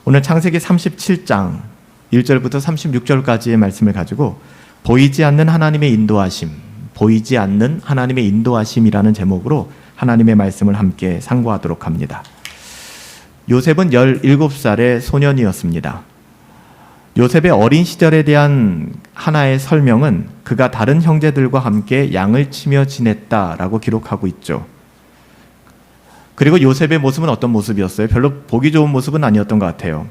오늘 창세기 37장 1절부터 36절까지의 말씀을 가지고 보이지 않는 하나님의 인도하심, 보이지 않는 하나님의 인도하심이라는 제목으로 하나님의 말씀을 함께 상고하도록 합니다. 요셉은 17살의 소년이었습니다. 요셉의 어린 시절에 대한 하나의 설명은 그가 다른 형제들과 함께 양을 치며 지냈다라고 기록하고 있죠. 그리고 요셉의 모습은 어떤 모습이었어요? 별로 보기 좋은 모습은 아니었던 것 같아요.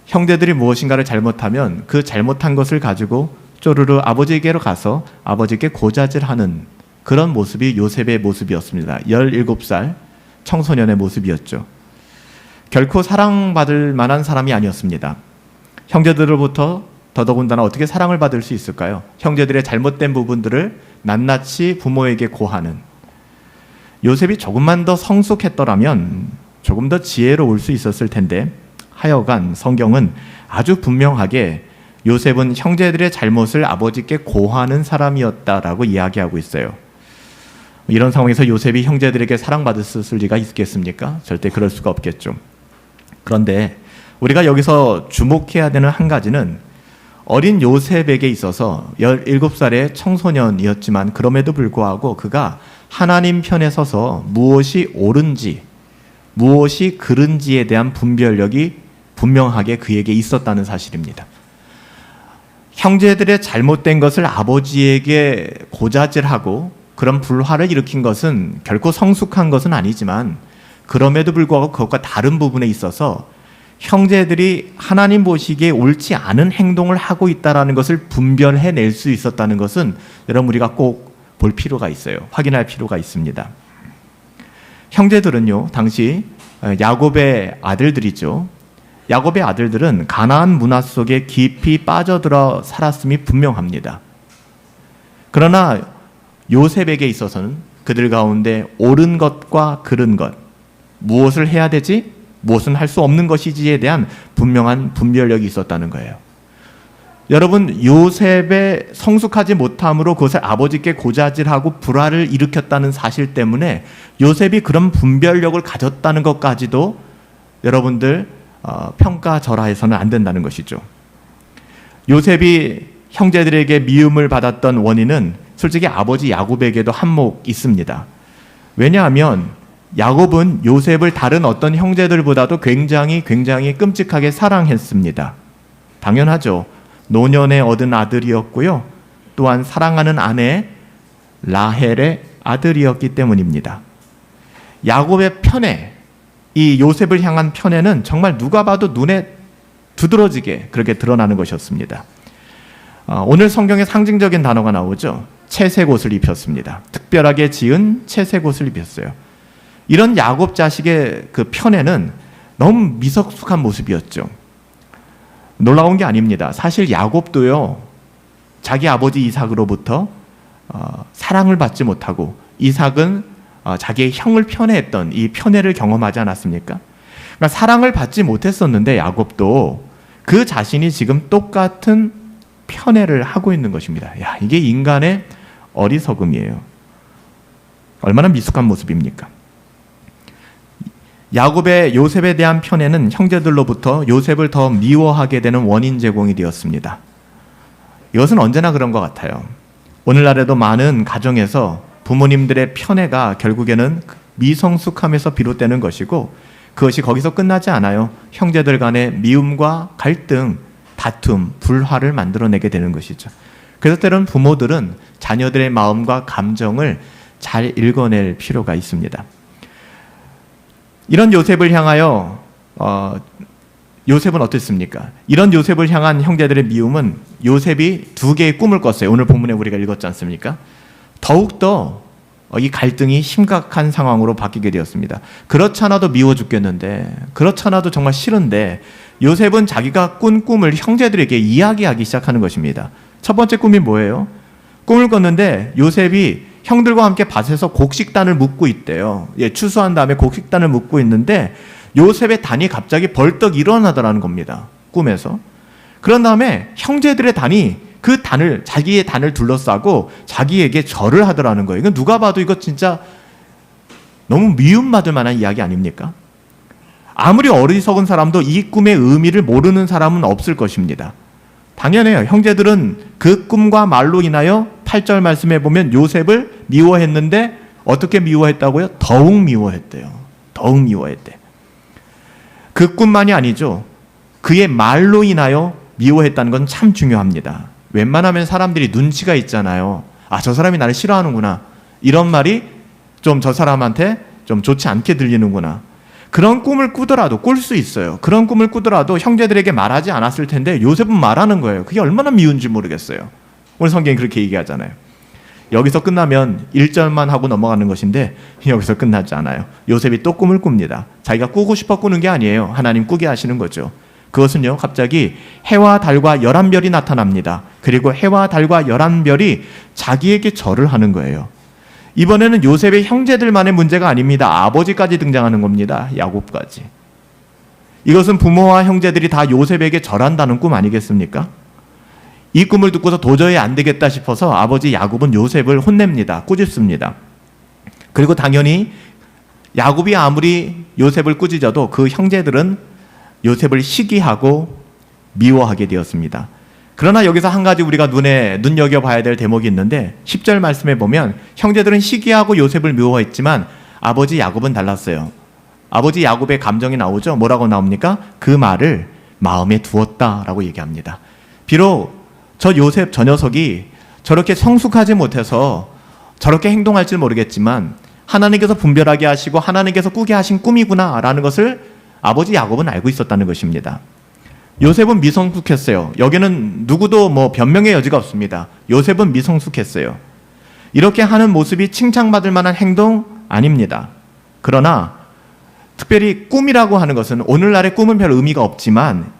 형제들이 무엇인가를 잘못하면 그 잘못한 것을 가지고 쪼르르 아버지에게로 가서 아버지께 고자질하는 그런 모습이 요셉의 모습이었습니다. 17살 청소년의 모습이었죠. 결코 사랑받을 만한 사람이 아니었습니다. 형제들로부터 더더군다나 어떻게 사랑을 받을 수 있을까요? 형제들의 잘못된 부분들을 낱낱이 부모에게 고하는, 요셉이 조금만 더 성숙했더라면 조금 더 지혜로울 수 있었을 텐데, 하여간 성경은 아주 분명하게 요셉은 형제들의 잘못을 아버지께 고하는 사람이었다라고 이야기하고 있어요. 이런 상황에서 요셉이 형제들에게 사랑받았을 리가 있겠습니까? 절대 그럴 수가 없겠죠. 그런데 우리가 여기서 주목해야 되는 한 가지는 어린 요셉에게 있어서 17살의 청소년이었지만 그럼에도 불구하고 그가 하나님 편에 서서 무엇이 옳은지 무엇이 그른지에 대한 분별력이 분명하게 그에게 있었다는 사실입니다. 형제들의 잘못된 것을 아버지에게 고자질하고 그런 불화를 일으킨 것은 결코 성숙한 것은 아니지만 그럼에도 불구하고 그것과 다른 부분에 있어서 형제들이 하나님 보시기에 옳지 않은 행동을 하고 있다는 것을 분별해낼 수 있었다는 것은 여러분 우리가 꼭 볼 필요가 있어요. 확인할 필요가 있습니다. 형제들은요, 당시 야곱의 아들들이죠. 야곱의 아들들은 가나안 문화 속에 깊이 빠져들어 살았음이 분명합니다. 그러나 요셉에게 있어서는 그들 가운데 옳은 것과 그른 것, 무엇을 해야 되지, 무엇은 할 수 없는 것이지에 대한 분명한 분별력이 있었다는 거예요. 여러분, 요셉의 성숙하지 못함으로 그것을 아버지께 고자질하고 불화를 일으켰다는 사실 때문에 요셉이 그런 분별력을 가졌다는 것까지도 여러분들 평가절하해서는 안 된다는 것이죠. 요셉이 형제들에게 미움을 받았던 원인은 솔직히 아버지 야곱에게도 한몫 있습니다. 왜냐하면 야곱은 요셉을 다른 어떤 형제들보다도 굉장히 끔찍하게 사랑했습니다. 당연하죠. 노년에 얻은 아들이었고요. 또한 사랑하는 아내 라헬의 아들이었기 때문입니다. 야곱의 편애, 이 요셉을 향한 편애는 정말 누가 봐도 눈에 두드러지게 그렇게 드러나는 것이었습니다. 오늘 성경에 상징적인 단어가 나오죠. 채색 옷을 입혔습니다. 특별하게 지은 채색 옷을 입혔어요. 이런 야곱 자식의 그 편애는 너무 미성숙한 모습이었죠. 놀라운 게 아닙니다. 사실 야곱도요, 자기 아버지 이삭으로부터 사랑을 받지 못하고 이삭은 자기의 형을 편애했던 이 편애를 경험하지 않았습니까? 그러니까 사랑을 받지 못했었는데 야곱도 그 자신이 지금 똑같은 편애를 하고 있는 것입니다. 야, 이게 인간의 어리석음이에요. 얼마나 미숙한 모습입니까? 야곱의 요셉에 대한 편애는 형제들로부터 요셉을 더 미워하게 되는 원인 제공이 되었습니다. 이것은 언제나 그런 것 같아요. 오늘날에도 많은 가정에서 부모님들의 편애가 결국에는 미성숙함에서 비롯되는 것이고 그것이 거기서 끝나지 않아요. 형제들 간의 미움과 갈등, 다툼, 불화를 만들어내게 되는 것이죠. 그래서 때로는 부모들은 자녀들의 마음과 감정을 잘 읽어낼 필요가 있습니다. 이런 요셉을 향하여 요셉은 어땠습니까? 이런 요셉을 향한 형제들의 미움은 요셉이 두 개의 꿈을 꿨어요. 오늘 본문에 우리가 읽었지 않습니까? 더욱더 이 갈등이 심각한 상황으로 바뀌게 되었습니다. 그렇잖아도 미워 죽겠는데, 그렇잖아도 정말 싫은데 요셉은 자기가 꾼 꿈을 형제들에게 이야기하기 시작하는 것입니다. 첫 번째 꿈이 뭐예요? 꿈을 꿨는데 요셉이 형들과 함께 밭에서 곡식단을 묶고 있대요. 추수한 다음에 곡식단을 묶고 있는데 요셉의 단이 갑자기 벌떡 일어나더라는 겁니다. 꿈에서. 그런 다음에 형제들의 단이 그 단을, 자기의 단을 둘러싸고 자기에게 절을 하더라는 거예요. 이건 누가 봐도 이거 진짜 너무 미움받을 만한 이야기 아닙니까? 아무리 어리석은 사람도 이 꿈의 의미를 모르는 사람은 없을 것입니다. 당연해요. 형제들은 그 꿈과 말로 인하여 8절 말씀에 보면 요셉을 미워했는데 어떻게 미워했다고요? 더욱 미워했대요. 더욱 미워했대. 그 꿈만이 아니죠. 그의 말로 인하여 미워했다는 건 참 중요합니다. 웬만하면 사람들이 눈치가 있잖아요. 아, 저 사람이 나를 싫어하는구나. 이런 말이 좀 저 사람한테 좀 좋지 않게 들리는구나. 그런 꿈을 꾸더라도 꿀 수 있어요. 그런 꿈을 꾸더라도 형제들에게 말하지 않았을 텐데 요셉은 말하는 거예요. 그게 얼마나 미운지 모르겠어요. 오늘 성경이 그렇게 얘기하잖아요. 여기서 끝나면 1절만 하고 넘어가는 것인데 여기서 끝나지 않아요. 요셉이 또 꿈을 꿉니다. 자기가 꾸고 싶어 꾸는 게 아니에요. 하나님 꾸게 하시는 거죠. 그것은요, 갑자기 해와 달과 11별이 나타납니다. 그리고 해와 달과 11별이 자기에게 절을 하는 거예요. 이번에는 요셉의 형제들만의 문제가 아닙니다. 아버지까지 등장하는 겁니다. 야곱까지. 이것은 부모와 형제들이 다 요셉에게 절한다는 꿈 아니겠습니까? 이 꿈을 듣고서 도저히 안 되겠다 싶어서 아버지 야곱은 요셉을 혼냅니다. 꾸짖습니다. 그리고 당연히 야곱이 아무리 요셉을 꾸짖어도 그 형제들은 요셉을 시기하고 미워하게 되었습니다. 그러나 여기서 한 가지 우리가 눈여겨봐야 될 대목이 있는데 10절 말씀에 보면 형제들은 시기하고 요셉을 미워했지만 아버지 야곱은 달랐어요. 아버지 야곱의 감정이 나오죠. 뭐라고 나옵니까? 그 말을 마음에 두었다라고 얘기합니다. 비록 저 요셉 저 녀석이 저렇게 성숙하지 못해서 저렇게 행동할 줄 모르겠지만 하나님께서 분별하게 하시고 하나님께서 꾸게 하신 꿈이구나라는 것을 아버지 야곱은 알고 있었다는 것입니다. 요셉은 미성숙했어요. 여기는 누구도 변명의 여지가 없습니다. 요셉은 미성숙했어요. 이렇게 하는 모습이 칭찬받을 만한 행동 아닙니다. 그러나 특별히 꿈이라고 하는 것은 오늘날의 꿈은 별 의미가 없지만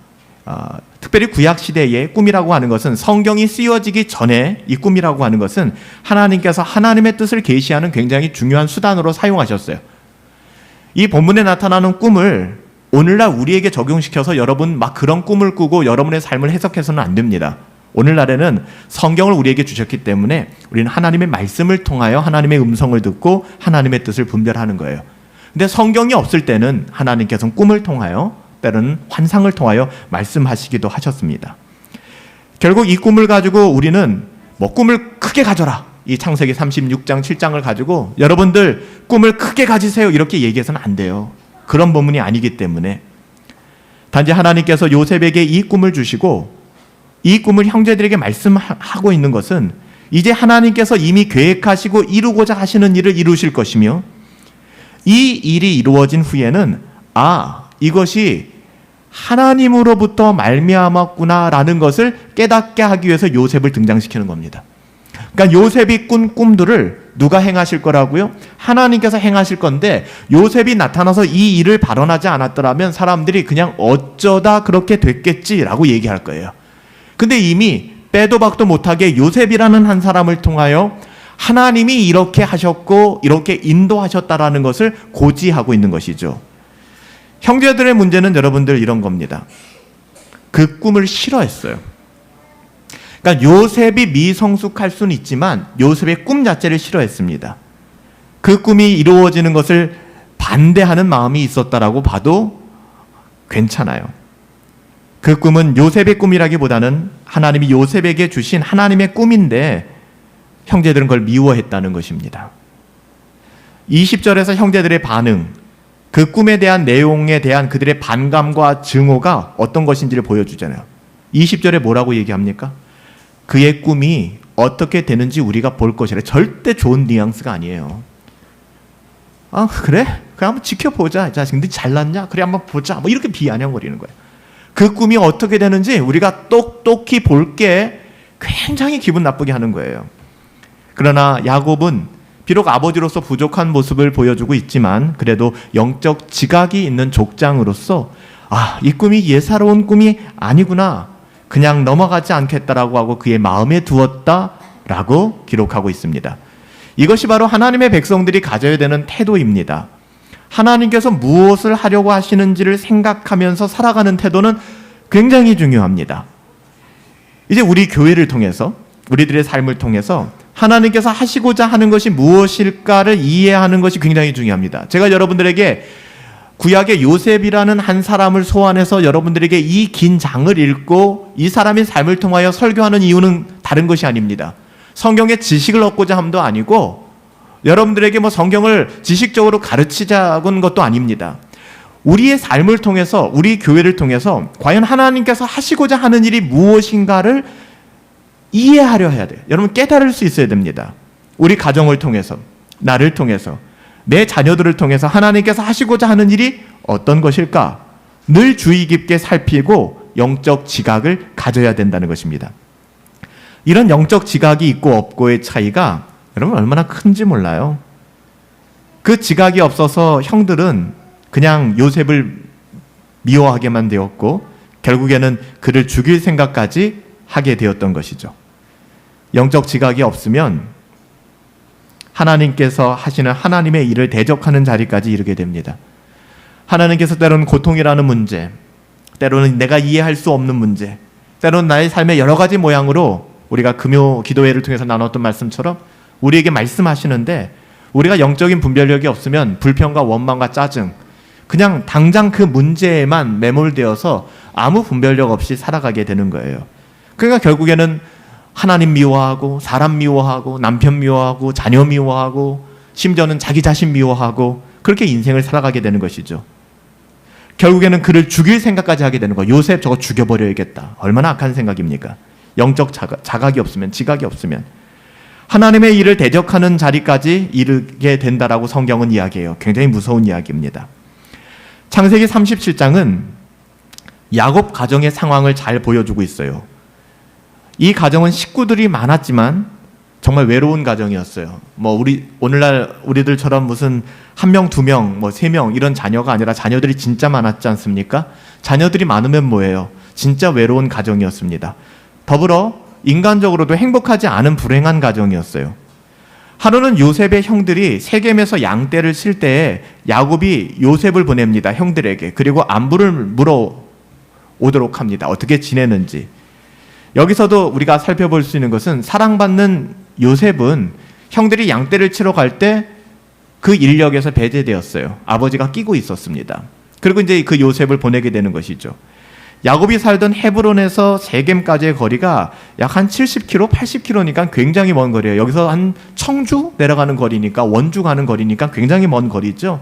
특별히 구약시대의 꿈이라고 하는 것은 성경이 쓰여지기 전에 이 꿈이라고 하는 것은 하나님께서 하나님의 뜻을 계시하는 굉장히 중요한 수단으로 사용하셨어요. 이 본문에 나타나는 꿈을 오늘날 우리에게 적용시켜서 여러분 막 그런 꿈을 꾸고 여러분의 삶을 해석해서는 안 됩니다. 오늘날에는 성경을 우리에게 주셨기 때문에 우리는 하나님의 말씀을 통하여 하나님의 음성을 듣고 하나님의 뜻을 분별하는 거예요. 근데 성경이 없을 때는 하나님께서는 꿈을 통하여 때로는 환상을 통하여 말씀하시기도 하셨습니다. 결국 이 꿈을 가지고 우리는 꿈을 크게 가져라. 이 창세기 36장 7장을 가지고 여러분들 꿈을 크게 가지세요. 이렇게 얘기해서는 안 돼요. 그런 본문이 아니기 때문에 단지 하나님께서 요셉에게 이 꿈을 주시고 이 꿈을 형제들에게 말씀하고 있는 것은 이제 하나님께서 이미 계획하시고 이루고자 하시는 일을 이루실 것이며 이 일이 이루어진 후에는 이것이 하나님으로부터 말미암았구나라는 것을 깨닫게 하기 위해서 요셉을 등장시키는 겁니다. 그러니까 요셉이 꾼 꿈들을 누가 행하실 거라고요? 하나님께서 행하실 건데 요셉이 나타나서 이 일을 발언하지 않았더라면 사람들이 그냥 어쩌다 그렇게 됐겠지라고 얘기할 거예요. 근데 이미 빼도 박도 못하게 요셉이라는 한 사람을 통하여 하나님이 이렇게 하셨고 이렇게 인도하셨다라는 것을 고지하고 있는 것이죠. 형제들의 문제는 여러분들 이런 겁니다. 그 꿈을 싫어했어요. 그러니까 요셉이 미성숙할 수는 있지만 요셉의 꿈 자체를 싫어했습니다. 그 꿈이 이루어지는 것을 반대하는 마음이 있었다라고 봐도 괜찮아요. 그 꿈은 요셉의 꿈이라기보다는 하나님이 요셉에게 주신 하나님의 꿈인데 형제들은 그걸 미워했다는 것입니다. 20절에서 형제들의 반응, 그 꿈에 대한 내용에 대한 그들의 반감과 증오가 어떤 것인지를 보여주잖아요. 20절에 뭐라고 얘기합니까? 그의 꿈이 어떻게 되는지 우리가 볼 것이래. 절대 좋은 뉘앙스가 아니에요. 그래? 그래 한번 지켜보자. 자식들 잘났냐? 그래 한번 보자. 이렇게 비아냥거리는 거예요. 그 꿈이 어떻게 되는지 우리가 똑똑히 볼게 굉장히 기분 나쁘게 하는 거예요. 그러나 야곱은 비록 아버지로서 부족한 모습을 보여주고 있지만 그래도 영적 지각이 있는 족장으로서 이 꿈이 예사로운 꿈이 아니구나. 그냥 넘어가지 않겠다라고 하고 그의 마음에 두었다라고 기록하고 있습니다. 이것이 바로 하나님의 백성들이 가져야 되는 태도입니다. 하나님께서 무엇을 하려고 하시는지를 생각하면서 살아가는 태도는 굉장히 중요합니다. 이제 우리 교회를 통해서 우리들의 삶을 통해서 하나님께서 하시고자 하는 것이 무엇일까를 이해하는 것이 굉장히 중요합니다. 제가 여러분들에게 구약의 요셉이라는 한 사람을 소환해서 여러분들에게 이 긴 장을 읽고 이 사람의 삶을 통하여 설교하는 이유는 다른 것이 아닙니다. 성경의 지식을 얻고자 함도 아니고 여러분들에게 뭐 성경을 지식적으로 가르치자는 것도 아닙니다. 우리의 삶을 통해서, 우리 교회를 통해서 과연 하나님께서 하시고자 하는 일이 무엇인가를 이해하려 해야 돼요. 여러분 깨달을 수 있어야 됩니다. 우리 가정을 통해서, 나를 통해서, 내 자녀들을 통해서 하나님께서 하시고자 하는 일이 어떤 것일까? 늘 주의 깊게 살피고 영적 지각을 가져야 된다는 것입니다. 이런 영적 지각이 있고 없고의 차이가 여러분 얼마나 큰지 몰라요. 그 지각이 없어서 형들은 그냥 요셉을 미워하게만 되었고 결국에는 그를 죽일 생각까지 하게 되었던 것이죠. 영적 지각이 없으면 하나님께서 하시는 하나님의 일을 대적하는 자리까지 이르게 됩니다. 하나님께서 때로는 고통이라는 문제, 때로는 내가 이해할 수 없는 문제, 때로는 나의 삶의 여러 가지 모양으로 우리가 금요 기도회를 통해서 나눴던 말씀처럼 우리에게 말씀하시는데 우리가 영적인 분별력이 없으면 불평과 원망과 짜증, 그냥 당장 그 문제에만 매몰되어서 아무 분별력 없이 살아가게 되는 거예요. 그러니까 결국에는 하나님 미워하고 사람 미워하고 남편 미워하고 자녀 미워하고 심지어는 자기 자신 미워하고 그렇게 인생을 살아가게 되는 것이죠. 결국에는 그를 죽일 생각까지 하게 되는 거예요. 요셉 저거 죽여버려야겠다. 얼마나 악한 생각입니까? 영적 자각이 없으면, 지각이 없으면 하나님의 일을 대적하는 자리까지 이르게 된다라고 성경은 이야기해요. 굉장히 무서운 이야기입니다. 창세기 37장은 야곱 가정의 상황을 잘 보여주고 있어요. 이 가정은 식구들이 많았지만 정말 외로운 가정이었어요. 오늘날 우리들처럼 무슨 1명, 2명, 3명 이런 자녀가 아니라 자녀들이 진짜 많았지 않습니까? 자녀들이 많으면 뭐예요? 진짜 외로운 가정이었습니다. 더불어 인간적으로도 행복하지 않은 불행한 가정이었어요. 하루는 요셉의 형들이 세겜에서 양떼를 칠 때에 야곱이 요셉을 보냅니다. 형들에게. 그리고 안부를 물어오도록 합니다. 어떻게 지내는지. 여기서도 우리가 살펴볼 수 있는 것은 사랑받는 요셉은 형들이 양떼를 치러 갈 때 그 인력에서 배제되었어요. 아버지가 끼고 있었습니다. 그리고 이제 그 요셉을 보내게 되는 것이죠. 야곱이 살던 헤브론에서 세겜까지의 거리가 약 한 70km, 80km니까 굉장히 먼 거리예요. 여기서 한 청주 내려가는 거리니까, 원주 가는 거리니까 굉장히 먼 거리죠.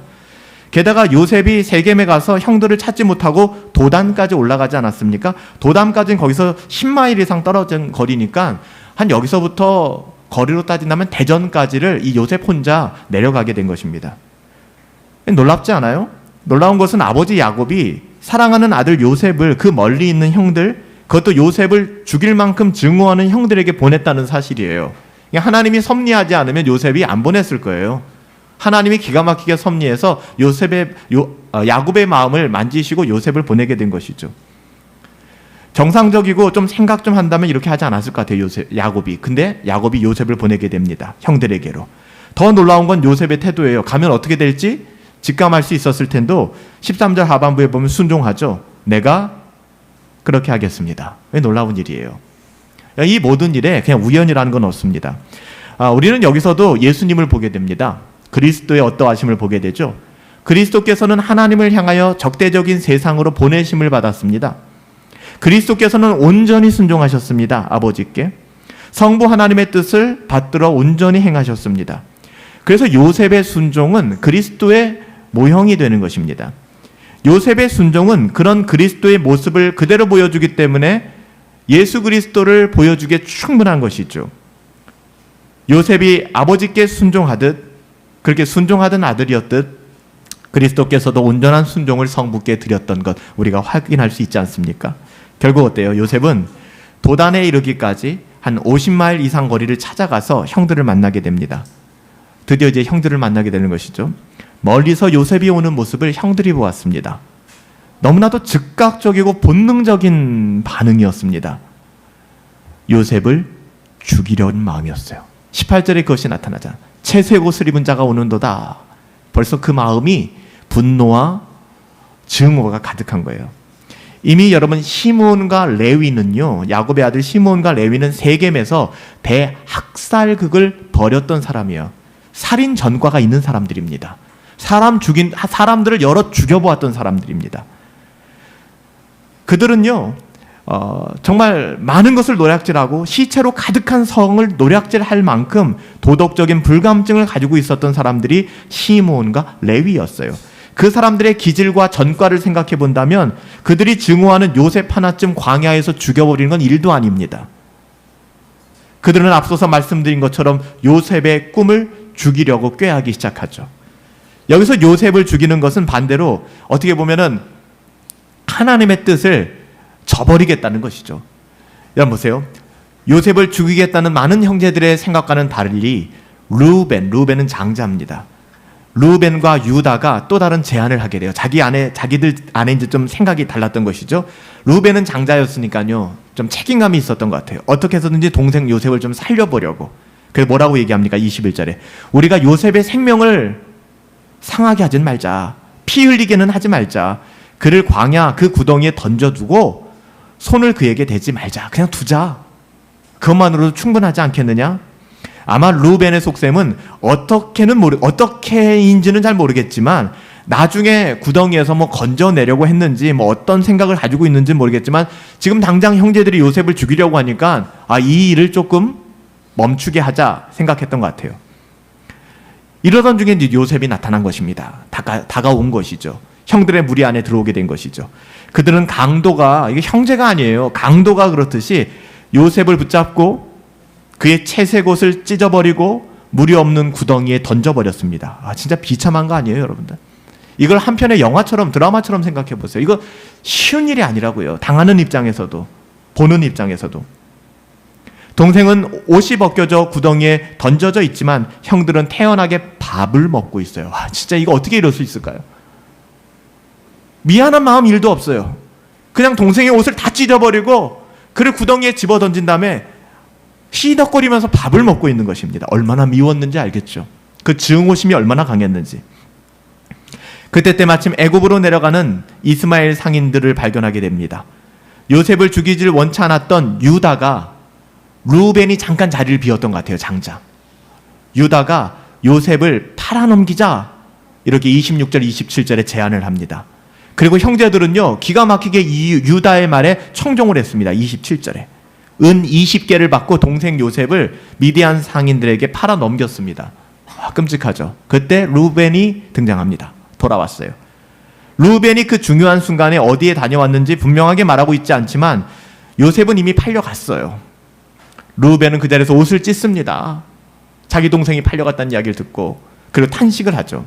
게다가 요셉이 세겜에 가서 형들을 찾지 못하고 도단까지 올라가지 않았습니까? 도단까지는 거기서 10마일 이상 떨어진 거리니까 한 여기서부터 거리로 따진다면 대전까지를 이 요셉 혼자 내려가게 된 것입니다. 놀랍지 않아요? 놀라운 것은 아버지 야곱이 사랑하는 아들 요셉을 그 멀리 있는 형들, 그것도 요셉을 죽일 만큼 증오하는 형들에게 보냈다는 사실이에요. 하나님이 섭리하지 않으면 요셉이 안 보냈을 거예요. 하나님이 기가 막히게 섭리해서 야곱의 마음을 만지시고 요셉을 보내게 된 것이죠. 정상적이고 좀 생각 좀 한다면 이렇게 하지 않았을 것 같아요. 야곱이. 근데 야곱이 요셉을 보내게 됩니다. 형들에게로. 더 놀라운 건 요셉의 태도예요. 가면 어떻게 될지 직감할 수 있었을 텐도 13절 하반부에 보면 순종하죠. 내가 그렇게 하겠습니다. 왜 놀라운 일이에요. 이 모든 일에 그냥 우연이라는 건 없습니다. 우리는 여기서도 예수님을 보게 됩니다. 그리스도의 어떠하심을 보게 되죠. 그리스도께서는 하나님을 향하여 적대적인 세상으로 보내심을 받았습니다. 그리스도께서는 온전히 순종하셨습니다. 아버지께. 성부 하나님의 뜻을 받들어 온전히 행하셨습니다. 그래서 요셉의 순종은 그리스도의 모형이 되는 것입니다. 요셉의 순종은 그런 그리스도의 모습을 그대로 보여주기 때문에 예수 그리스도를 보여주기에 충분한 것이죠. 요셉이 아버지께 순종하듯 그렇게 순종하던 아들이었듯 그리스도께서도 온전한 순종을 성부께 드렸던 것 우리가 확인할 수 있지 않습니까? 결국 어때요? 요셉은 도단에 이르기까지 한 50마일 이상 거리를 찾아가서 형들을 만나게 됩니다. 드디어 이제 형들을 만나게 되는 것이죠. 멀리서 요셉이 오는 모습을 형들이 보았습니다. 너무나도 즉각적이고 본능적인 반응이었습니다. 요셉을 죽이려는 마음이었어요. 18절에 그것이 나타나잖아. 채색 옷을 입은 자가 오는도다. 벌써 그 마음이 분노와 증오가 가득한 거예요. 이미 여러분 시므온과 레위는요, 야곱의 아들 시므온과 레위는 세겜에서 대학살극을 벌였던 사람이에요. 살인 전과가 있는 사람들입니다. 사람들을 여러 죽여보았던 사람들입니다. 그들은요, 정말 많은 것을 노략질하고 시체로 가득한 성을 노략질할 만큼 도덕적인 불감증을 가지고 있었던 사람들이 시므온과 레위였어요. 그 사람들의 기질과 전과를 생각해 본다면 그들이 증오하는 요셉 하나쯤 광야에서 죽여버리는 건 일도 아닙니다. 그들은 앞서서 말씀드린 것처럼 요셉의 꿈을 죽이려고 꾀하기 시작하죠. 여기서 요셉을 죽이는 것은 반대로 어떻게 보면은 하나님의 뜻을 저버리겠다는 것이죠. 여러분 보세요. 요셉을 죽이겠다는 많은 형제들의 생각과는 달리 루벤은 장자입니다. 루벤과 유다가 또 다른 제안을 하게 돼요. 자기들 안에 이제 좀 생각이 달랐던 것이죠. 루벤은 장자였으니까요, 좀 책임감이 있었던 것 같아요. 어떻게 해서든지 동생 요셉을 좀 살려보려고. 그래서 뭐라고 얘기합니까? 21절에 우리가 요셉의 생명을 상하게 하진 말자. 피 흘리게는 하지 말자. 그를 광야 그 구덩이에 던져두고 손을 그에게 대지 말자. 그냥 두자. 그것만으로도 충분하지 않겠느냐? 아마 루벤의 속셈은 어떻게인지는 잘 모르겠지만 나중에 구덩이에서 뭐 건져내려고 했는지 뭐 어떤 생각을 가지고 있는지 모르겠지만 지금 당장 형제들이 요셉을 죽이려고 하니까 이 일을 조금 멈추게 하자 생각했던 것 같아요. 이러던 중에 이제 요셉이 나타난 것입니다. 다가온 것이죠. 형들의 무리 안에 들어오게 된 것이죠. 그들은 강도가, 이게 형제가 아니에요. 강도가 그렇듯이 요셉을 붙잡고 그의 채색옷을 찢어버리고 물이 없는 구덩이에 던져버렸습니다. 진짜 비참한 거 아니에요, 여러분들? 이걸 한편의 영화처럼, 드라마처럼 생각해 보세요. 이거 쉬운 일이 아니라고요. 당하는 입장에서도, 보는 입장에서도. 동생은 옷이 벗겨져 구덩이에 던져져 있지만 형들은 태연하게 밥을 먹고 있어요. 진짜 이거 어떻게 이럴 수 있을까요? 미안한 마음 일도 없어요. 그냥 동생의 옷을 다 찢어버리고 그를 구덩이에 집어 던진 다음에 시덕거리면서 밥을 먹고 있는 것입니다. 얼마나 미웠는지 알겠죠. 그 증오심이 얼마나 강했는지. 그때 때마침 애굽으로 내려가는 이스마엘 상인들을 발견하게 됩니다. 요셉을 죽이질 원치 않았던 유다가, 루벤이 잠깐 자리를 비웠던 것 같아요. 장자. 유다가 요셉을 팔아넘기자 이렇게 26절 27절에 제안을 합니다. 그리고 형제들은요, 기가 막히게 이 유다의 말에 청종을 했습니다. 27절에 은 20개를 받고 동생 요셉을 미디안 상인들에게 팔아 넘겼습니다. 끔찍하죠. 그때 루벤이 등장합니다. 돌아왔어요. 루벤이 그 중요한 순간에 어디에 다녀왔는지 분명하게 말하고 있지 않지만 요셉은 이미 팔려갔어요. 루벤은 그 자리에서 옷을 찢습니다. 자기 동생이 팔려갔다는 이야기를 듣고, 그리고 탄식을 하죠.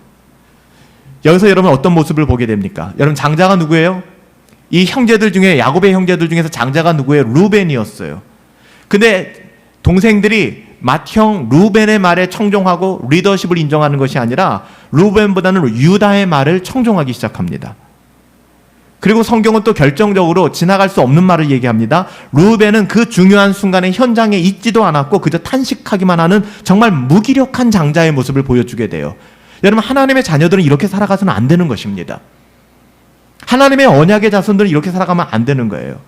여기서 여러분 어떤 모습을 보게 됩니까? 여러분 장자가 누구예요? 이 형제들 중에, 야곱의 형제들 중에서 장자가 누구예요? 루벤이었어요. 근데 동생들이 맏형 루벤의 말에 청종하고 리더십을 인정하는 것이 아니라 루벤보다는 유다의 말을 청종하기 시작합니다. 그리고 성경은 또 결정적으로 지나갈 수 없는 말을 얘기합니다. 루벤은 그 중요한 순간에 현장에 있지도 않았고 그저 탄식하기만 하는 정말 무기력한 장자의 모습을 보여주게 돼요. 여러분, 하나님의 자녀들은 이렇게 살아가서는 안 되는 것입니다. 하나님의 언약의 자손들은 이렇게 살아가면 안 되는 거예요.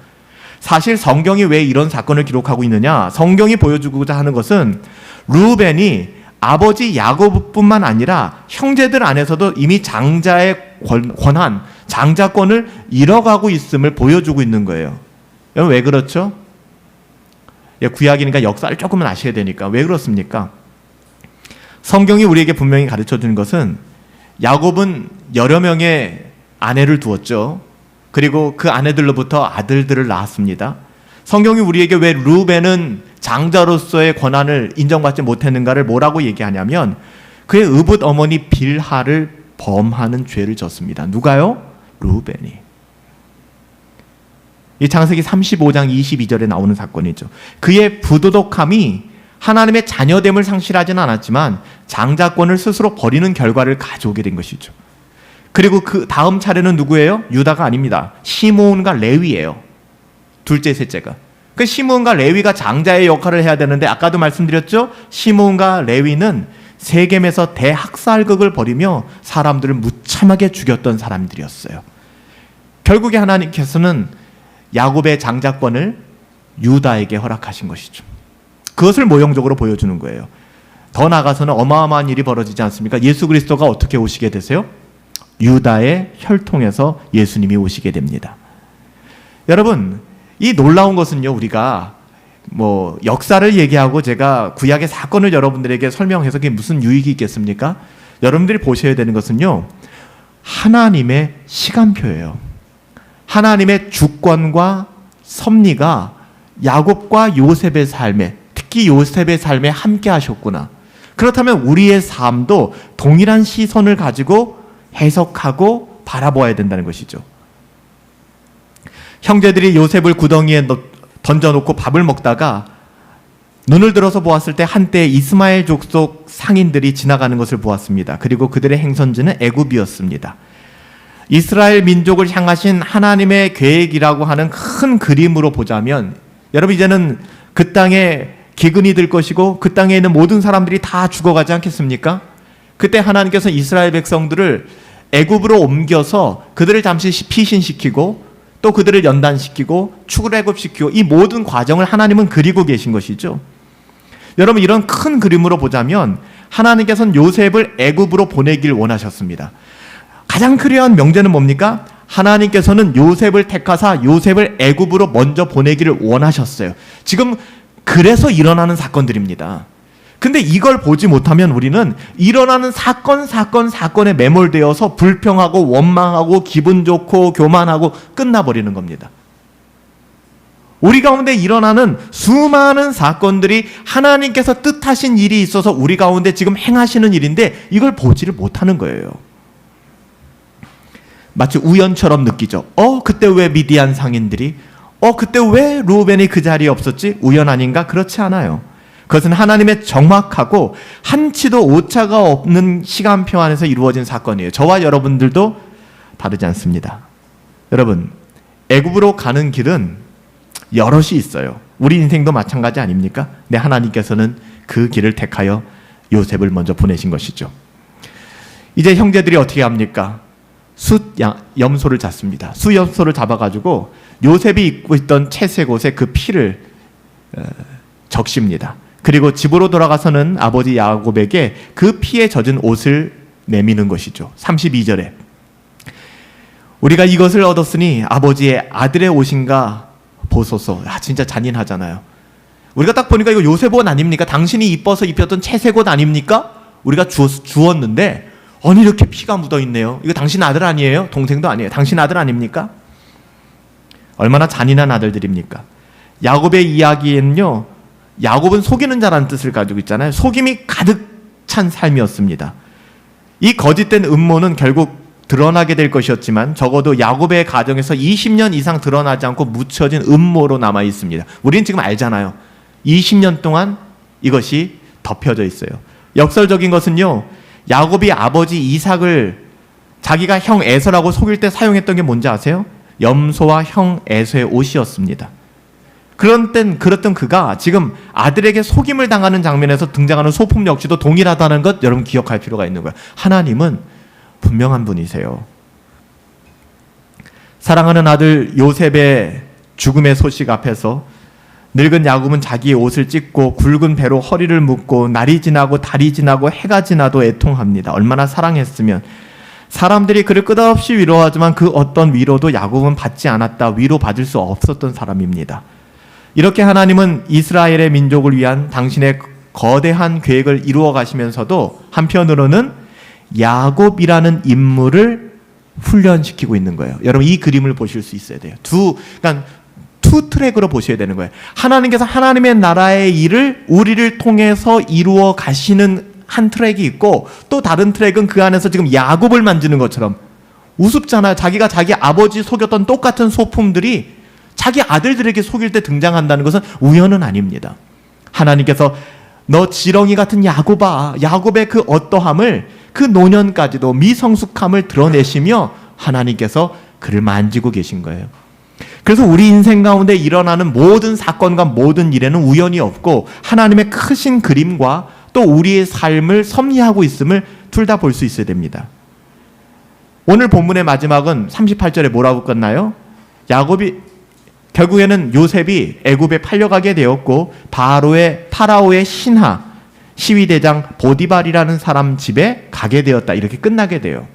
사실 성경이 왜 이런 사건을 기록하고 있느냐? 성경이 보여주고자 하는 것은 루벤이 아버지 야곱뿐만 아니라 형제들 안에서도 이미 장자의 권한, 장자권을 잃어가고 있음을 보여주고 있는 거예요. 여러분 왜 그렇죠? 구약이니까 역사를 조금은 아셔야 되니까. 왜 그렇습니까? 성경이 우리에게 분명히 가르쳐주는 것은 야곱은 여러 명의 아내를 두었죠. 그리고 그 아내들로부터 아들들을 낳았습니다. 성경이 우리에게 왜 루벤은 장자로서의 권한을 인정받지 못했는가를 뭐라고 얘기하냐면 그의 의붓 어머니 빌하를 범하는 죄를 졌습니다. 누가요? 루벤이. 이 창세기 35장 22절에 나오는 사건이죠. 그의 부도덕함이 하나님의 자녀됨을 상실하지는 않았지만 장자권을 스스로 버리는 결과를 가져오게 된 것이죠. 그리고 그 다음 차례는 누구예요? 유다가 아닙니다. 시므온과 레위예요. 둘째, 셋째가. 그 시므온과 레위가 장자의 역할을 해야 되는데 아까도 말씀드렸죠? 시므온과 레위는 세겜에서 대학살극을 벌이며 사람들을 무참하게 죽였던 사람들이었어요. 결국에 하나님께서는 야곱의 장자권을 유다에게 허락하신 것이죠. 그것을 모형적으로 보여주는 거예요. 더 나아가서는 어마어마한 일이 벌어지지 않습니까? 예수 그리스도가 어떻게 오시게 되세요? 유다의 혈통에서 예수님이 오시게 됩니다. 여러분, 이 놀라운 것은요, 우리가 역사를 얘기하고 제가 구약의 사건을 여러분들에게 설명해서 그게 무슨 유익이 있겠습니까? 여러분들이 보셔야 되는 것은요, 하나님의 시간표예요. 하나님의 주권과 섭리가 야곱과 요셉의 삶에, 특히 요셉의 삶에 함께 하셨구나. 그렇다면 우리의 삶도 동일한 시선을 가지고 해석하고 바라보아야 된다는 것이죠. 형제들이 요셉을 구덩이에 던져놓고 밥을 먹다가 눈을 들어서 보았을 때 한때 이스마엘 족속 상인들이 지나가는 것을 보았습니다. 그리고 그들의 행선지는 애굽이었습니다. 이스라엘 민족을 향하신 하나님의 계획이라고 하는 큰 그림으로 보자면, 여러분, 이제는 그 땅에 기근이 들 것이고 그 땅에 있는 모든 사람들이 다 죽어가지 않겠습니까? 그때 하나님께서 이스라엘 백성들을 애굽으로 옮겨서 그들을 잠시 피신시키고 또 그들을 연단시키고 출애굽시키고, 이 모든 과정을 하나님은 그리고 계신 것이죠. 여러분, 이런 큰 그림으로 보자면 하나님께서는 요셉을 애굽으로 보내길 원하셨습니다. 가장 크리어한 명제는 뭡니까? 하나님께서는 요셉을 택하사 요셉을 애굽으로 먼저 보내기를 원하셨어요. 지금 그래서 일어나는 사건들입니다. 근데 이걸 보지 못하면 우리는 일어나는 사건에 매몰되어서 불평하고 원망하고 기분 좋고 교만하고 끝나버리는 겁니다. 우리 가운데 일어나는 수많은 사건들이 하나님께서 뜻하신 일이 있어서 우리 가운데 지금 행하시는 일인데 이걸 보지를 못하는 거예요. 마치 우연처럼 느끼죠. 그때 왜 미디안 상인들이, 그때 왜 루벤이 그 자리에 없었지? 우연 아닌가? 그렇지 않아요. 그것은 하나님의 정확하고 한치도 오차가 없는 시간표 안에서 이루어진 사건이에요. 저와 여러분들도 다르지 않습니다. 여러분, 애굽으로 가는 길은 여럿이 있어요. 우리 인생도 마찬가지 아닙니까? 근데 하나님께서는 그 길을 택하여 요셉을 먼저 보내신 것이죠. 이제 형제들이 어떻게 합니까? 염소를 잡습니다. 염소를 잡아가지고 요셉이 입고 있던 채색 옷에 그 피를 적십니다. 그리고 집으로 돌아가서는 아버지 야곱에게 그 피에 젖은 옷을 내미는 것이죠. 32절에 우리가 이것을 얻었으니 아버지의 아들의 옷인가 보소서. 진짜 잔인하잖아요. 우리가 딱 보니까 이거 요셉 옷 아닙니까? 당신이 이뻐서 입혔던 채색 옷 아닙니까? 우리가 주었는데 아니 이렇게 피가 묻어있네요. 이거 당신 아들 아니에요? 동생도 아니에요. 당신 아들 아닙니까? 얼마나 잔인한 아들들입니까? 야곱의 이야기에는요, 야곱은 속이는 자라는 뜻을 가지고 있잖아요. 속임이 가득 찬 삶이었습니다. 이 거짓된 음모는 결국 드러나게 될 것이었지만 적어도 야곱의 가정에서 20년 이상 드러나지 않고 묻혀진 음모로 남아 있습니다. 우리는 지금 알잖아요. 20년 동안 이것이 덮여져 있어요. 역설적인 것은요, 야곱이 아버지 이삭을 자기가 형 에서라고 속일 때 사용했던 게 뭔지 아세요? 염소와 형 에서의 옷이었습니다. 그랬던 그가 지금 아들에게 속임을 당하는 장면에서 등장하는 소품 역시도 동일하다는 것 여러분 기억할 필요가 있는 거예요. 하나님은 분명한 분이세요. 사랑하는 아들 요셉의 죽음의 소식 앞에서 늙은 야곱은 자기의 옷을 찢고 굵은 배로 허리를 묶고 날이 지나고 달이 지나고 해가 지나도 애통합니다. 얼마나 사랑했으면. 사람들이 그를 끝없이 위로하지만 그 어떤 위로도 야곱은 받지 않았다. 위로받을 수 없었던 사람입니다. 이렇게 하나님은 이스라엘의 민족을 위한 당신의 거대한 계획을 이루어 가시면서도 한편으로는 야곱이라는 인물을 훈련시키고 있는 거예요. 여러분 이 그림을 보실 수 있어야 돼요. 투 트랙으로 보셔야 되는 거예요. 하나님께서 하나님의 나라의 일을 우리를 통해서 이루어 가시는 한 트랙이 있고 또 다른 트랙은 그 안에서 지금 야곱을 만지는 것처럼 우습잖아요. 자기가 자기 아버지 속였던 똑같은 소품들이 자기 아들들에게 속일 때 등장한다는 것은 우연은 아닙니다. 하나님께서 너 지렁이 같은 야곱아, 야곱의 그 어떠함을 그 노년까지도 미성숙함을 드러내시며 하나님께서 그를 만지고 계신 거예요. 그래서 우리 인생 가운데 일어나는 모든 사건과 모든 일에는 우연이 없고 하나님의 크신 그림과 또 우리의 삶을 섭리하고 있음을 둘 다 볼 수 있어야 됩니다. 오늘 본문의 마지막은 38절에 뭐라고 끝나요? 결국에는 요셉이 애굽에 팔려가게 되었고 파라오의 시위대장 보디발이라는 사람 집에 가게 되었다. 이렇게 끝나게 돼요.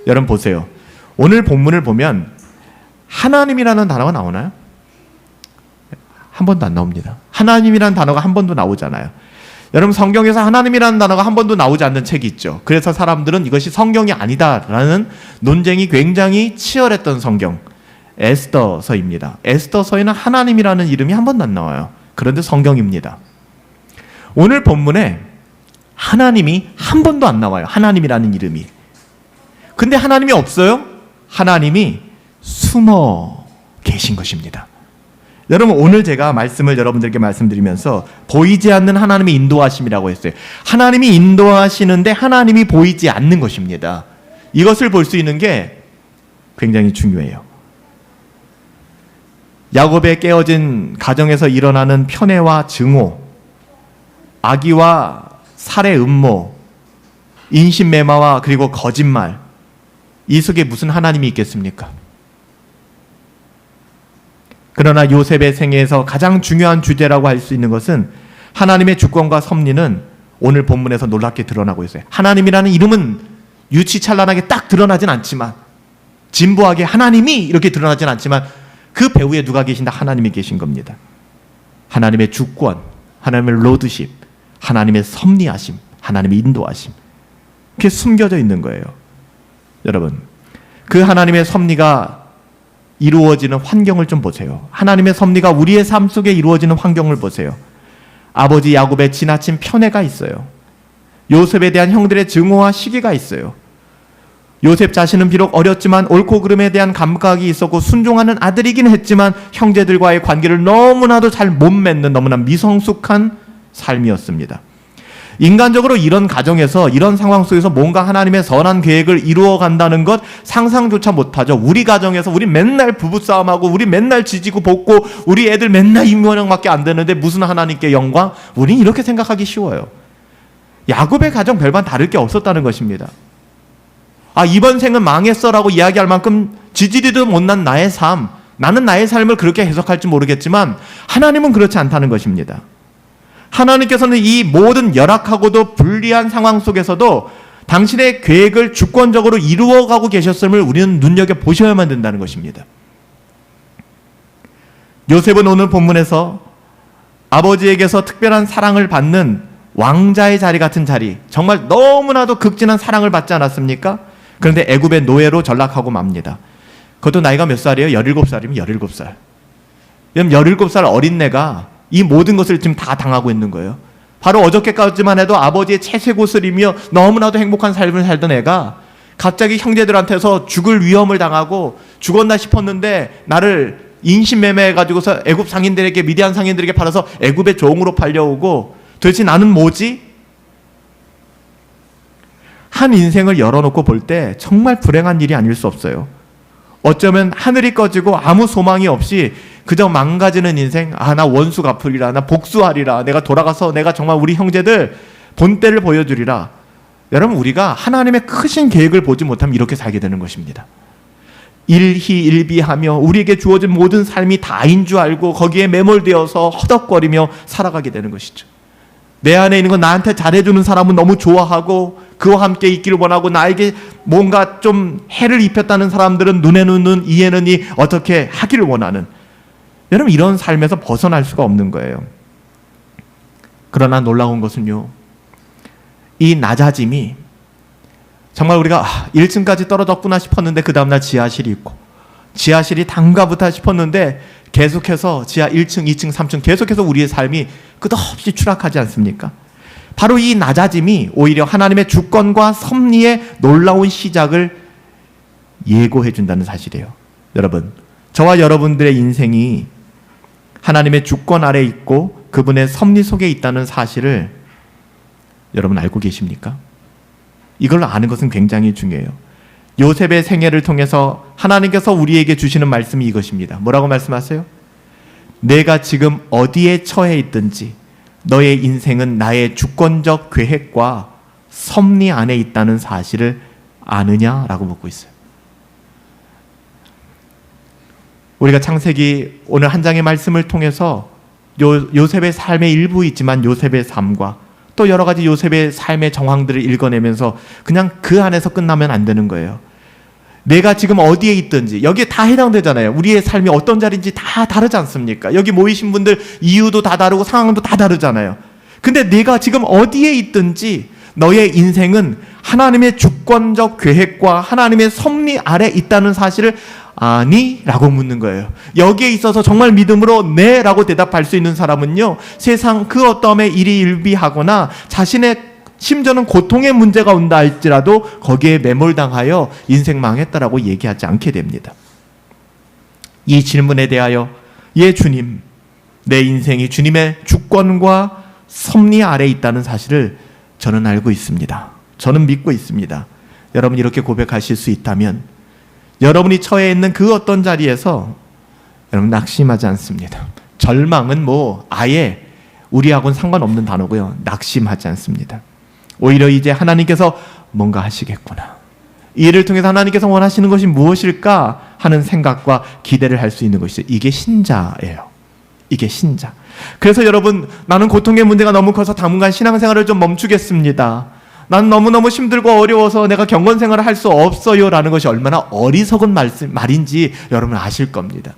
여러분 보세요. 오늘 본문을 보면 하나님이라는 단어가 나오나요? 한 번도 안 나옵니다. 하나님이라는 단어가 한 번도 나오잖아요. 여러분 성경에서 하나님이라는 단어가 한 번도 나오지 않는 책이 있죠. 그래서 사람들은 이것이 성경이 아니다라는 논쟁이 굉장히 치열했던 성경, 에스더서입니다. 에스더서에는 하나님이라는 이름이 한 번도 안 나와요. 그런데 성경입니다. 오늘 본문에 하나님이 한 번도 안 나와요. 하나님이라는 이름이. 근데 하나님이 없어요? 하나님이 숨어 계신 것입니다. 여러분 오늘 제가 말씀을 여러분들께 말씀드리면서 보이지 않는 하나님의 인도하심이라고 했어요. 하나님이 인도하시는데 하나님이 보이지 않는 것입니다. 이것을 볼 수 있는 게 굉장히 중요해요. 야곱의 깨어진 가정에서 일어나는 편애와 증오, 악의와 살해 음모, 인신매마와 그리고 거짓말, 이 속에 무슨 하나님이 있겠습니까? 그러나 요셉의 생애에서 가장 중요한 주제라고 할 수 있는 것은 하나님의 주권과 섭리는 오늘 본문에서 놀랍게 드러나고 있어요. 하나님이라는 이름은 유치찬란하게 딱 드러나진 않지만, 진부하게 하나님이 이렇게 드러나진 않지만 그 배후에 누가 계신다? 하나님이 계신 겁니다. 하나님의 주권, 하나님의 로드십, 하나님의 섭리하심, 하나님의 인도하심, 그게 숨겨져 있는 거예요. 여러분, 그 하나님의 섭리가 이루어지는 환경을 좀 보세요. 하나님의 섭리가 우리의 삶 속에 이루어지는 환경을 보세요. 아버지 야곱의 지나친 편애가 있어요. 요셉에 대한 형들의 증오와 시기가 있어요. 요셉 자신은 비록 어렸지만 옳고 그름에 대한 감각이 있었고 순종하는 아들이긴 했지만 형제들과의 관계를 너무나도 잘 못 맺는 너무나 미성숙한 삶이었습니다. 인간적으로 이런 가정에서 이런 상황 속에서 뭔가 하나님의 선한 계획을 이루어 간다는 것 상상조차 못하죠. 우리 가정에서 우리 맨날 부부싸움하고 우리 맨날 지지고 볶고 우리 애들 맨날 임원형밖에 안 되는데 무슨 하나님께 영광? 우린 이렇게 생각하기 쉬워요. 야곱의 가정 별반 다를 게 없었다는 것입니다. 아, 이번 생은 망했어라고 이야기할 만큼 지지리도 못난 나의 삶, 나는 나의 삶을 그렇게 해석할지 모르겠지만 하나님은 그렇지 않다는 것입니다. 하나님께서는 이 모든 열악하고도 불리한 상황 속에서도 당신의 계획을 주권적으로 이루어가고 계셨음을 우리는 눈여겨보셔야만 된다는 것입니다. 요셉은 오늘 본문에서 아버지에게서 특별한 사랑을 받는 왕자의 자리 같은 자리, 정말 너무나도 극진한 사랑을 받지 않았습니까? 그런데 애굽의 노예로 전락하고 맙니다. 그것도 나이가 몇 살이에요? 17살이면 17살. 17살 어린애가 이 모든 것을 지금 다 당하고 있는 거예요. 바로 어저께까지만 해도 아버지의 채색옷을이며 너무나도 행복한 삶을 살던 애가 갑자기 형제들한테서 죽을 위험을 당하고 죽었나 싶었는데 나를 인신매매해가지고서 애굽 상인들에게, 미디안 상인들에게 팔아서 애굽의 종으로 팔려오고, 도대체 나는 뭐지? 한 인생을 열어놓고 볼 때 정말 불행한 일이 아닐 수 없어요. 어쩌면 하늘이 꺼지고 아무 소망이 없이 그저 망가지는 인생, 아, 나 원수 갚으리라, 나 복수하리라, 내가 돌아가서 내가 정말 우리 형제들 본때를 보여주리라. 여러분, 우리가 하나님의 크신 계획을 보지 못하면 이렇게 살게 되는 것입니다. 일희일비하며 우리에게 주어진 모든 삶이 다인 줄 알고 거기에 매몰되어서 허덕거리며 살아가게 되는 것이죠. 내 안에 있는 건 나한테 잘해주는 사람은 너무 좋아하고 그와 함께 있기를 원하고, 나에게 뭔가 좀 해를 입혔다는 사람들은 눈에는 눈, 이에는 이, 어떻게 하기를 원하는, 여러분 이런 삶에서 벗어날 수가 없는 거예요. 그러나 놀라운 것은요, 이 낮아짐이 정말 우리가 1층까지 떨어졌구나 싶었는데 그 다음날 지하실이 있고, 지하실이 단가부터 싶었는데 계속해서 지하 1층, 2층, 3층 계속해서 우리의 삶이 끝없이 추락하지 않습니까? 바로 이 낮아짐이 오히려 하나님의 주권과 섭리의 놀라운 시작을 예고해 준다는 사실이에요. 여러분, 저와 여러분들의 인생이 하나님의 주권 아래 있고 그분의 섭리 속에 있다는 사실을 여러분 알고 계십니까? 이걸 아는 것은 굉장히 중요해요. 요셉의 생애를 통해서 하나님께서 우리에게 주시는 말씀이 이것입니다. 뭐라고 말씀하세요? 내가 지금 어디에 처해 있든지 너의 인생은 나의 주권적 계획과 섭리 안에 있다는 사실을 아느냐라고 묻고 있어요. 우리가 창세기 오늘 한 장의 말씀을 통해서 요셉의 삶의 일부 있지만 요셉의 삶과 또 여러 가지 요셉의 삶의 정황들을 읽어내면서 그냥 그 안에서 끝나면 안 되는 거예요. 내가 지금 어디에 있든지 여기에 다 해당되잖아요. 우리의 삶이 어떤 자리인지 다 다르지 않습니까? 여기 모이신 분들 이유도 다 다르고 상황도 다 다르잖아요. 근데 내가 지금 어디에 있든지 너의 인생은 하나님의 주권적 계획과 하나님의 섭리 아래 있다는 사실을 아니? 라고 묻는 거예요. 여기에 있어서 정말 믿음으로 네 라고 대답할 수 있는 사람은요, 세상 그 어떠함에 일이 일비하거나 자신의 심지어는 고통의 문제가 온다 할지라도 거기에 매몰당하여 인생 망했다라고 얘기하지 않게 됩니다. 이 질문에 대하여 예 주님, 내 인생이 주님의 주권과 섭리 아래 있다는 사실을 저는 알고 있습니다. 저는 믿고 있습니다. 여러분 이렇게 고백하실 수 있다면 여러분이 처해 있는 그 어떤 자리에서 여러분 낙심하지 않습니다. 절망은 아예 우리하고는 상관없는 단어고요. 낙심하지 않습니다. 오히려 이제 하나님께서 뭔가 하시겠구나. 이 일을 통해서 하나님께서 원하시는 것이 무엇일까 하는 생각과 기대를 할 수 있는 것이 이게 신자예요. 이게 신자. 그래서 여러분, 나는 고통의 문제가 너무 커서 당분간 신앙생활을 좀 멈추겠습니다. 난 너무너무 힘들고 어려워서 내가 경건생활을 할 수 없어요 라는 것이 얼마나 어리석은 말인지 여러분 아실 겁니다.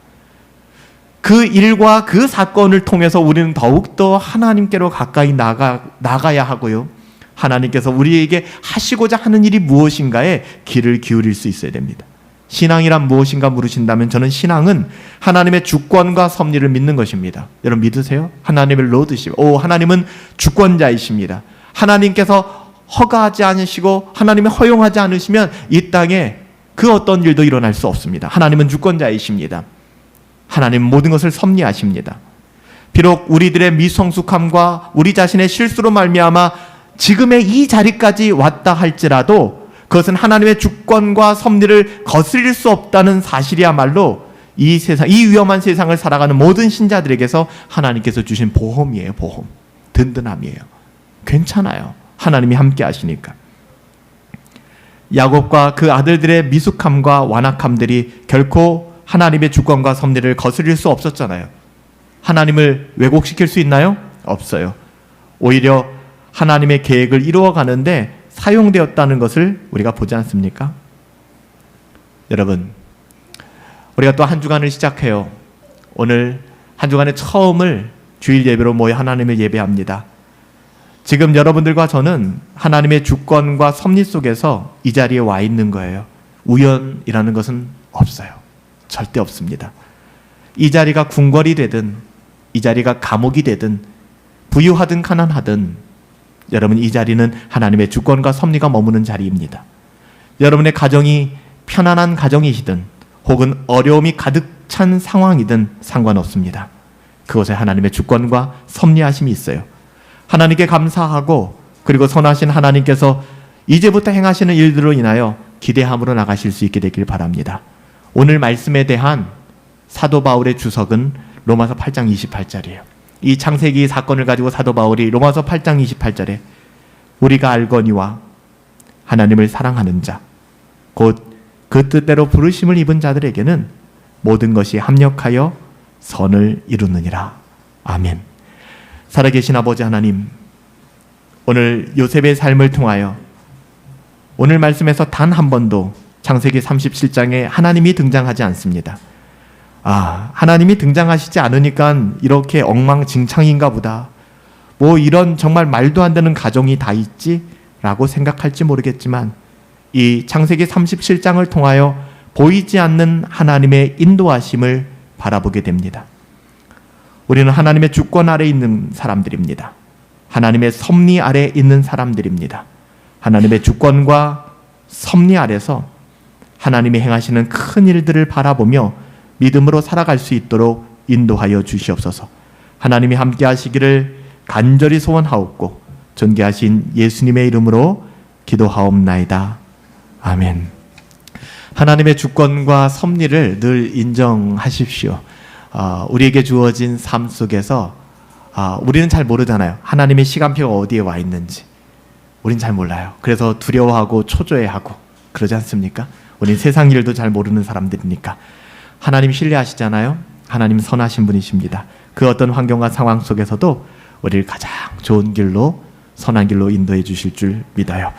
그 일과 그 사건을 통해서 우리는 더욱더 하나님께로 가까이 나가야 하고요. 하나님께서 우리에게 하시고자 하는 일이 무엇인가에 귀를 기울일 수 있어야 됩니다. 신앙이란 무엇인가 물으신다면 저는 신앙은 하나님의 주권과 섭리를 믿는 것입니다. 여러분 믿으세요? 하나님을 로드시고 하나님은 주권자이십니다. 하나님께서 허가하지 않으시고 하나님이 허용하지 않으시면 이 땅에 그 어떤 일도 일어날 수 없습니다. 하나님은 주권자이십니다. 하나님은 모든 것을 섭리하십니다. 비록 우리들의 미성숙함과 우리 자신의 실수로 말미암아 지금의 이 자리까지 왔다 할지라도 그것은 하나님의 주권과 섭리를 거스릴 수 없다는 사실이야말로 이 세상, 이 위험한 세상을 살아가는 모든 신자들에게서 하나님께서 주신 보험이에요. 보험. 든든함이에요. 괜찮아요. 하나님이 함께 하시니까. 야곱과 그 아들들의 미숙함과 완악함들이 결코 하나님의 주권과 섭리를 거스릴 수 없었잖아요. 하나님을 왜곡시킬 수 있나요? 없어요. 오히려 하나님의 계획을 이루어가는데 사용되었다는 것을 우리가 보지 않습니까? 여러분, 우리가 또 한 주간을 시작해요. 오늘 한 주간의 처음을 주일 예배로 모여 하나님을 예배합니다. 지금 여러분들과 저는 하나님의 주권과 섭리 속에서 이 자리에 와 있는 거예요. 우연이라는 것은 없어요. 절대 없습니다. 이 자리가 궁궐이 되든 이 자리가 감옥이 되든 부유하든 가난하든 여러분 이 자리는 하나님의 주권과 섭리가 머무는 자리입니다. 여러분의 가정이 편안한 가정이시든 혹은 어려움이 가득 찬 상황이든 상관없습니다. 그곳에 하나님의 주권과 섭리하심이 있어요. 하나님께 감사하고 그리고 선하신 하나님께서 이제부터 행하시는 일들로 인하여 기대함으로 나가실 수 있게 되길 바랍니다. 오늘 말씀에 대한 사도 바울의 주석은 로마서 8장 28절이에요. 이 창세기 사건을 가지고 사도 바울이 로마서 8장 28절에 우리가 알거니와 하나님을 사랑하는 자 곧 그 뜻대로 부르심을 입은 자들에게는 모든 것이 합력하여 선을 이루느니라. 아멘. 살아계신 아버지 하나님, 오늘 요셉의 삶을 통하여 오늘 말씀에서 단 한 번도 창세기 37장에 하나님이 등장하지 않습니다. 하나님이 등장하시지 않으니까 이렇게 엉망진창인가 보다. 이런 정말 말도 안 되는 가정이 다 있지? 라고 생각할지 모르겠지만 이 창세기 37장을 통하여 보이지 않는 하나님의 인도하심을 바라보게 됩니다. 우리는 하나님의 주권 아래 있는 사람들입니다. 하나님의 섭리 아래 있는 사람들입니다. 하나님의 주권과 섭리 아래서 하나님이 행하시는 큰 일들을 바라보며 믿음으로 살아갈 수 있도록 인도하여 주시옵소서. 하나님이 함께 하시기를 간절히 소원하옵고 존귀하신 예수님의 이름으로 기도하옵나이다. 아멘. 하나님의 주권과 섭리를 늘 인정하십시오. 우리에게 주어진 삶 속에서 우리는 잘 모르잖아요. 하나님의 시간표가 어디에 와 있는지 우린 잘 몰라요. 그래서 두려워하고 초조해하고 그러지 않습니까? 우린 세상 일도 잘 모르는 사람들이니까. 하나님 신뢰하시잖아요. 하나님 선하신 분이십니다. 그 어떤 환경과 상황 속에서도 우리를 가장 좋은 길로 선한 길로 인도해 주실 줄 믿어요.